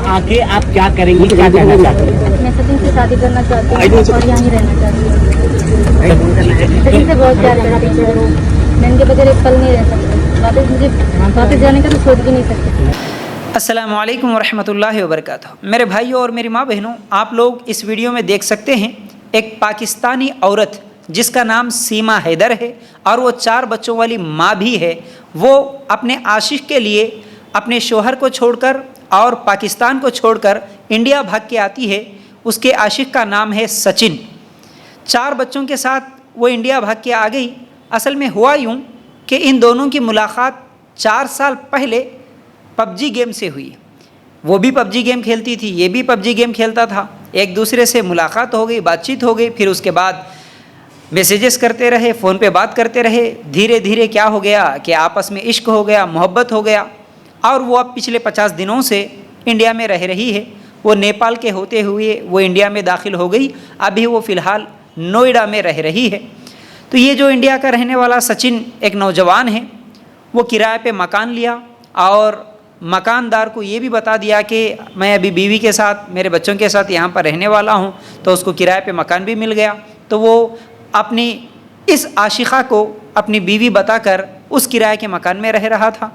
आगे आप क्या करेंगी, क्या कहना चाहती हैं? मैं सचिन से शादी करना चाहती हूँ और यहाँ ही रहना चाहती हूँ। सचिन से बहुत प्यार करती हूँ, मैं इनके बगैर एक पल नहीं रह सकती। वापस जाने का तो सोच भी नहीं सकती। अस्सलामु अलैकुम वरहमतुल्लाहि वबरकातुहू। मेरे भाइयों और मेरी माँ बहनों, आप लोग इस वीडियो में देख सकते हैं एक पाकिस्तानी औरत जिसका नाम सीमा हैदर है और वो 4 बच्चों वाली माँ भी है। वो अपने आशिक के लिए अपने शोहर को छोड़कर और पाकिस्तान को छोड़कर इंडिया भाग के आती है। उसके आशिक का नाम है सचिन। 4 बच्चों के साथ वो इंडिया भाग के आ गई। असल में हुआ यूँ कि इन दोनों की मुलाकात 4 साल पहले पबजी गेम से हुई। वो भी पबजी गेम खेलती थी, ये भी पबजी गेम खेलता था। एक दूसरे से मुलाकात हो गई, बातचीत हो गई। फिर उसके बाद मैसेजेस करते रहे, फ़ोन पे बात करते रहे। धीरे धीरे क्या हो गया कि आपस में इश्क हो गया, मोहब्बत हो गया। और वो अब पिछले 50 दिनों से इंडिया में रह रही है। वो नेपाल के होते हुए वो इंडिया में दाखिल हो गई। अभी वो फ़िलहाल नोएडा में रह रही है। तो ये जो इंडिया का रहने वाला सचिन एक नौजवान है, वो किराए पे मकान लिया और मकानदार को ये भी बता दिया कि मैं अभी बीवी के साथ, मेरे बच्चों के साथ यहाँ पर रहने वाला हूँ। तो उसको किराए पे मकान भी मिल गया। तो वो अपनी इस आशिका को अपनी बीवी बताकर उस किराए के मकान में रह रहा था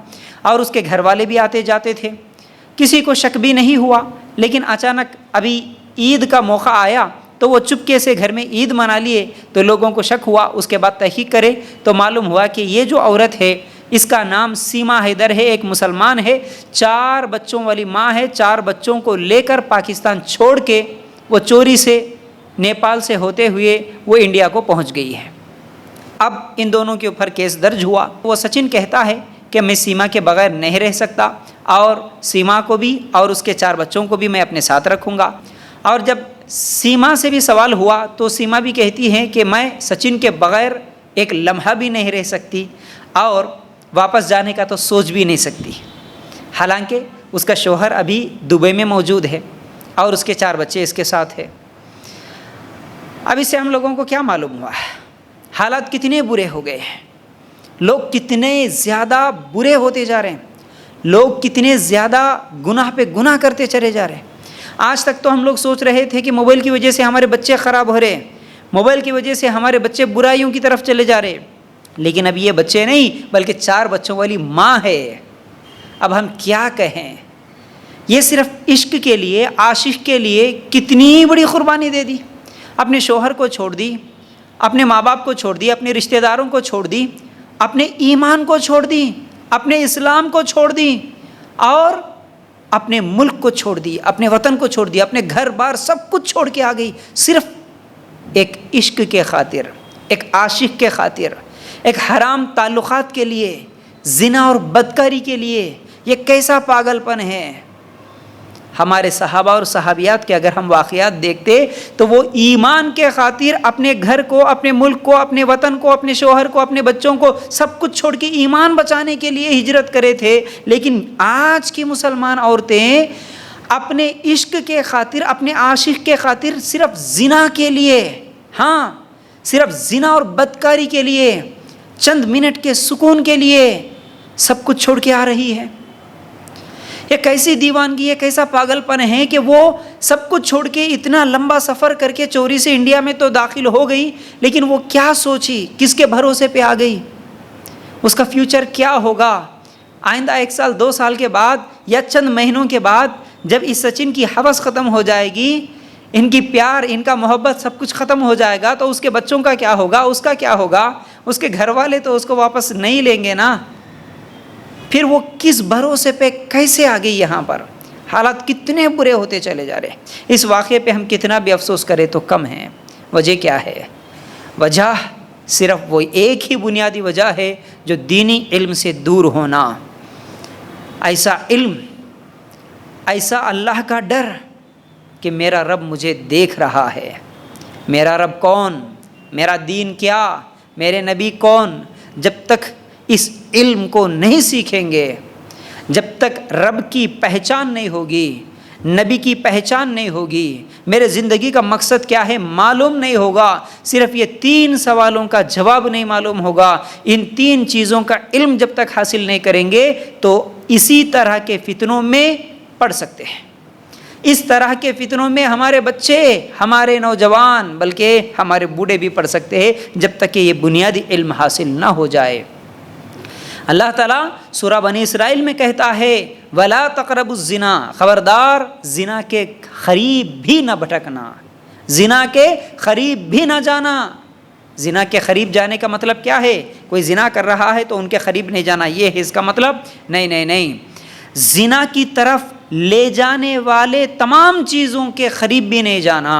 और उसके घर वाले भी आते जाते थे। किसी को शक भी नहीं हुआ। लेकिन अचानक अभी ईद का मौका आया तो वो चुपके से घर में ईद मना लिए। तो लोगों को शक हुआ। उसके बाद तहकीक करे तो मालूम हुआ कि ये जो औरत है इसका नाम सीमा हैदर है, एक मुसलमान है, 4 बच्चों वाली माँ है। 4 बच्चों को लेकर पाकिस्तान छोड़ के वो चोरी से नेपाल से होते हुए वो इंडिया को पहुंच गई है। अब इन दोनों के ऊपर केस दर्ज हुआ। वो सचिन कहता है कि मैं सीमा के बगैर नहीं रह सकता और सीमा को भी और उसके 4 बच्चों को भी मैं अपने साथ रखूँगा। और जब सीमा से भी सवाल हुआ तो सीमा भी कहती है कि मैं सचिन के बगैर एक लम्हा भी नहीं रह सकती और वापस जाने का तो सोच भी नहीं सकती। हालांकि उसका शौहर अभी दुबई में मौजूद है और उसके 4 बच्चे इसके साथ है। अब इससे हम लोगों को क्या मालूम हुआ, हालात कितने बुरे हो गए हैं, लोग कितने ज़्यादा बुरे होते जा रहे हैं, लोग कितने ज़्यादा गुनाह पे गुनाह करते चले जा रहे हैं। आज तक तो हम लोग सोच रहे थे कि मोबाइल की वजह से हमारे बच्चे ख़राब हो रहे हैं, मोबाइल की वजह से हमारे बच्चे बुराइयों की तरफ चले जा रहे हैं। लेकिन अब ये बच्चे नहीं बल्कि 4 बच्चों वाली माँ है। अब हम क्या कहें, ये सिर्फ इश्क के लिए, आशिक के लिए कितनी बड़ी कुर्बानी दे दी। अपने शौहर को छोड़ दी, अपने माँ बाप को छोड़ दी, अपने रिश्तेदारों को छोड़ दी, अपने ईमान को छोड़ दी, अपने इस्लाम को छोड़ दी और अपने मुल्क को छोड़ दी, अपने वतन को छोड़ दिया, अपने घर बार सब कुछ छोड़ के आ गई सिर्फ एक इश्क के खातिर, एक आशिक के खातिर, एक हराम ताल्लुकात के लिए, जिना और बदकारी के लिए। ये कैसा पागलपन है। हमारे सहाबा और सहाबियात के अगर हम वाक़यात देखते तो वो ईमान के खातिर अपने घर को, अपने मुल्क को, अपने वतन को, अपने शौहर को, अपने बच्चों को सब कुछ छोड़ के ईमान बचाने के लिए हिजरत करे थे। लेकिन आज की मुसलमान औरतें अपने इश्क के खातिर, अपने आशिक के खातिर सिर्फ जिना के लिए, हाँ सिर्फ जिना और बदकारी के लिए, चंद मिनट के सुकून के लिए सब कुछ छोड़ के आ रही है। ये कैसी दीवानगी है, कैसा पागलपन है कि वो सब कुछ छोड़ के इतना लंबा सफ़र करके चोरी से इंडिया में तो दाखिल हो गई। लेकिन वो क्या सोची, किसके भरोसे पे आ गई, उसका फ्यूचर क्या होगा। आइंदा 1 साल 2 साल के बाद या चंद महीनों के बाद जब इस सचिन की हवस ख़त्म हो जाएगी, इनकी प्यार, इनका मोहब्बत सब कुछ ख़त्म हो जाएगा, तो उसके बच्चों का क्या होगा, उसका क्या होगा। उसके घर वाले तो उसको वापस नहीं लेंगे ना। फिर वो किस भरोसे पे कैसे आ गई यहाँ पर। हालात कितने बुरे होते चले जा रहे हैं। इस वाक़े पे हम कितना भी अफसोस करें तो कम है। वजह क्या है? वजह सिर्फ वो एक ही बुनियादी वजह है जो दीनी इल्म से दूर होना। ऐसा इल्म, ऐसा अल्लाह का डर कि मेरा रब मुझे देख रहा है। मेरा रब कौन, मेरा दीन क्या, मेरे नबी कौन। जब तक इस इल्म को नहीं सीखेंगे, जब तक रब की पहचान नहीं होगी, नबी की पहचान नहीं होगी, मेरे ज़िंदगी का मकसद क्या है मालूम नहीं होगा, सिर्फ ये 3 सवालों का जवाब नहीं मालूम होगा, इन 3 चीज़ों का इल्म जब तक हासिल नहीं करेंगे तो इसी तरह के फितनों में पड़ सकते हैं। اس طرح کے فتنوں میں ہمارے بچے، ہمارے نوجوان، بلکہ ہمارے بوڑھے بھی پڑ سکتے ہیں جب تک کہ یہ بنیادی علم حاصل نہ ہو جائے۔ اللہ تعالیٰ سورہ بنی اسرائیل میں کہتا ہے وَلَا تَقْرَبُوا الزِّنَا، خبردار زنا کے قریب بھی نہ بھٹکنا، زنا کے قریب بھی نہ جانا۔ زنا کے قریب جانے کا مطلب کیا ہے؟ کوئی زنا کر رہا ہے تو ان کے قریب نہیں جانا، یہ ہے اس کا مطلب؟ نہیں، زنا کی طرف لے جانے والے تمام چیزوں کے قریب بھی نہیں جانا،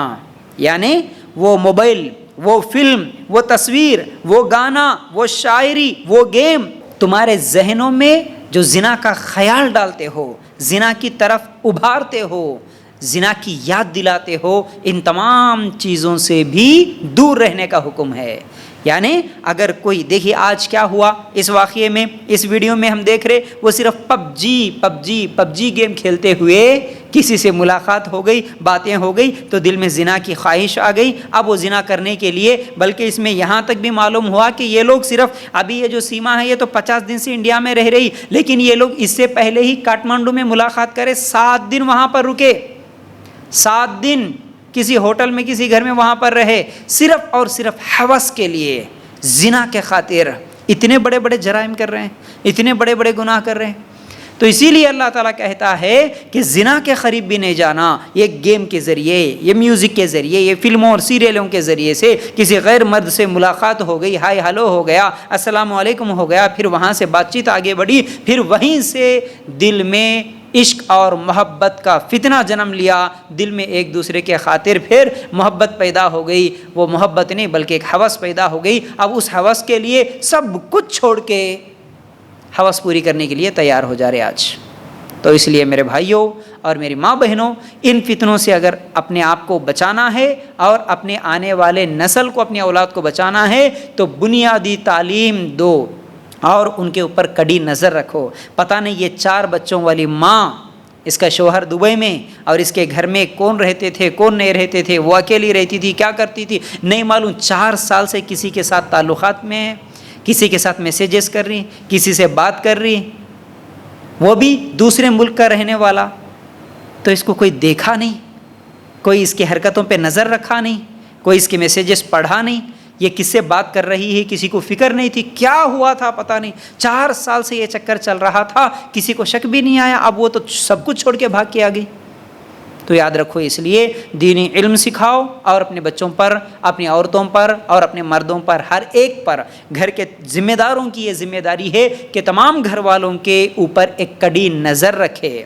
یعنی وہ موبائل، وہ فلم، وہ تصویر، وہ گانا، وہ شاعری، وہ گیم، تمہارے ذہنوں میں جو زنا کا خیال ڈالتے ہو، زنا کی طرف ابھارتے ہو، زنا کی یاد دلاتے ہو، ان تمام چیزوں سے بھی دور رہنے کا حکم ہے۔ یعنی اگر کوئی، دیکھیے آج کیا ہوا اس واقعے میں، اس ویڈیو میں ہم دیکھ رہے وہ صرف پب جی گیم کھیلتے ہوئے کسی سے ملاقات ہو گئی، باتیں ہو گئی تو دل میں زنا کی خواہش آ گئی، اب وہ زنا کرنے کے لیے، بلکہ اس میں یہاں تک بھی معلوم ہوا کہ یہ لوگ صرف ابھی یہ جو سیما ہے یہ تو 50 دن سے انڈیا میں رہ رہی، لیکن یہ لوگ اس سے پہلے ہی کاٹمانڈو میں ملاقات کرے، 7 دن وہاں پر رکے، 7 دن کسی ہوٹل میں کسی گھر میں وہاں پر رہے، صرف اور صرف ہوس کے لیے، زنا کے خاطر۔ اتنے بڑے بڑے جرائم کر رہے ہیں، اتنے بڑے بڑے گناہ کر رہے ہیں۔ تو اسی لیے اللہ تعالیٰ کہتا ہے کہ زنا کے قریب بھی نہیں جانا۔ یہ گیم کے ذریعے، یہ میوزک کے ذریعے، یہ فلموں اور سیریلوں کے ذریعے سے کسی غیر مرد سے ملاقات ہو گئی، ہائے ہلو ہو گیا، السلام علیکم ہو گیا، پھر وہاں سے بات چیت آگے بڑھی، پھر وہیں سے دل میں عشق اور محبت کا فتنہ جنم لیا، دل میں ایک دوسرے کے خاطر پھر محبت پیدا ہو گئی، وہ محبت نہیں بلکہ ایک ہوس پیدا ہو گئی، اب اس ہوس کے لیے سب کچھ چھوڑ کے ہوس پوری کرنے کے لیے تیار ہو جا رہے آج۔ تو اس لیے میرے بھائیوں اور میری ماں بہنوں، ان فتنوں سے اگر اپنے آپ کو بچانا ہے اور اپنے آنے والے نسل کو، اپنی اولاد کو بچانا ہے تو بنیادی تعلیم دو اور ان کے اوپر کڑی نظر رکھو۔ پتہ نہیں یہ 4 بچوں والی ماں، اس کا شوہر دبئی میں اور اس کے گھر میں کون رہتے تھے کون نہیں رہتے تھے، وہ اکیلی رہتی تھی کیا کرتی تھی نہیں معلوم، 4 سال سے کسی کے ساتھ تعلقات میں ہے، کسی کے ساتھ میسیجز کر رہی، کسی سے بات کر رہی، وہ بھی دوسرے ملک کا رہنے والا، تو اس کو کوئی دیکھا نہیں، کوئی اس کی حرکتوں پہ نظر رکھا نہیں، کوئی اس کے میسیجز پڑھا نہیں، یہ کس سے بات کر رہی ہے کسی کو فکر نہیں تھی، کیا ہوا تھا پتہ نہیں، 4 سال سے یہ چکر چل رہا تھا، کسی کو شک بھی نہیں آیا، اب وہ تو سب کچھ چھوڑ کے بھاگ کے آ گئی۔ تو یاد رکھو، اس لیے دینی علم سکھاؤ اور اپنے بچوں پر، اپنی عورتوں پر اور اپنے مردوں پر، ہر ایک پر، گھر کے ذمہ داروں کی یہ ذمہ داری ہے کہ تمام گھر والوں کے اوپر ایک کڑی نظر رکھے۔